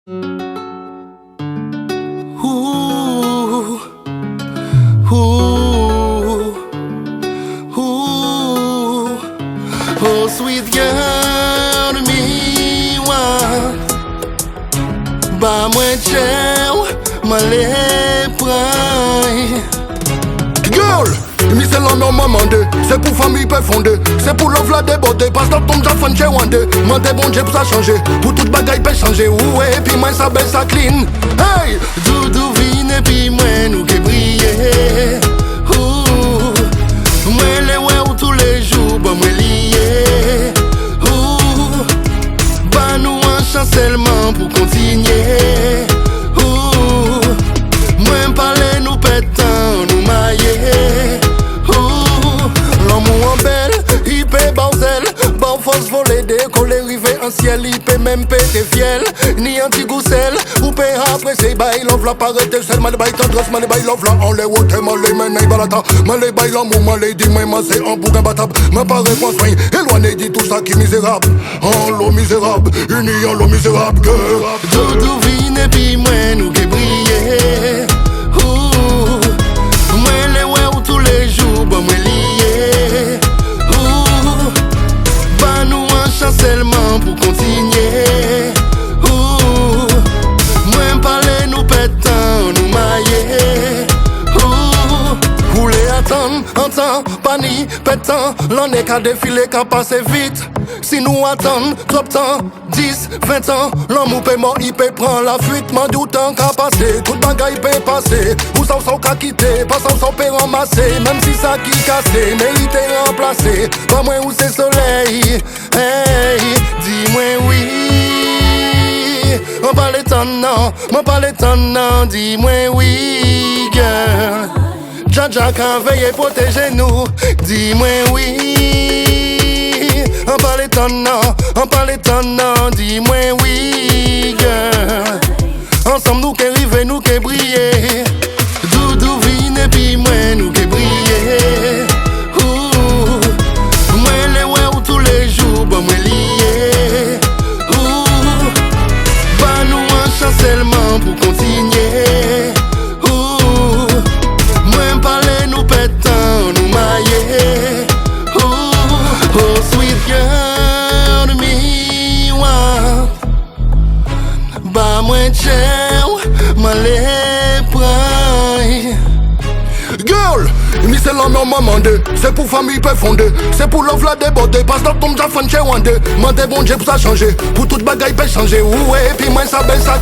Ooh, ooh, ooh, oh sweet girl to me, ba mwen chew, ma le pray. Girl, mi se la nan m'a mandé, c'est pour famille peut fonder, c'est pour l'offre la déborder, parce que ton jafan chez Wande, mandé bon Dieu pour ça changer, pour toute bagaille peut changer, ouais, puis moi ça belle ça clean. Hey, Doudou vine et puis moi nous qui briller. Moi les ouais ou tous les jours, bah moi lié. Bah nous un chancellement pour continuer. Moi parler nous pétant, nous mailler. L'amour en belle, il paie bordel. Bon force voler, décoller, river en ciel. Il peut même péter fiel, ni anti-goussel. Ou paie après c'est bail, love la parete. C'est mal bail, tendresse, mal bail, love la. On les wote, mal les mains, naïs balata. Mal les bail, l'amour, mal les dit, moi c'est un bouquin batable. Ma paraît point soin, éloigné dit tout ça qui misérable. En l'eau misérable, uni en l'eau misérable, girl. Doudou vine et puis moi nous qui briller. Moi les ouais ou tous les jours, bah moi lié. Bah nous un chancellement pour continuer. Moi parler nous pétant, nous mailler. Vous les attendre, entend, pani, pétant. L'année qu'a défilé, qu'a passé vite. Si nous attendons trop de temps, 10, 20 ans, l'amour peut mort, il peut prendre la fuite. M'en doutant qu'à passer, tout bagaille peut passer. Ou ça qu'à quitter, pas ça peut ramasser. Même si ça qui cassé, mérité remplacé. Pas moins où c'est soleil, hey, dis-moi oui. On parle de ton nom, on parle de ton nom, dis-moi oui, girl. Jaja quand veille protéger nous, dis-moi oui. On parle de ton nom, on parle de ton nom, dis-moi oui, girl. Ensemble nous qui rive, nous qui briller. Doudou vine et puis moi nous qui briller. Moi les ouais ou tous les jours, bah moi lié. Bah nous un chancellement pour continuer. Moi parler nous pétant, nous mailler. Oh sweet girl to me, ba mwen chew, ma le pray. Girl, mi se la nan m'a mandé, c'est pour famille peut fonder, c'est pour l'offre la déborder, parce que ton jafan chez Wande, mandé bon Dieu pour ça changer, pour toute bagaille peut changer, ouais, puis moi ça belle ça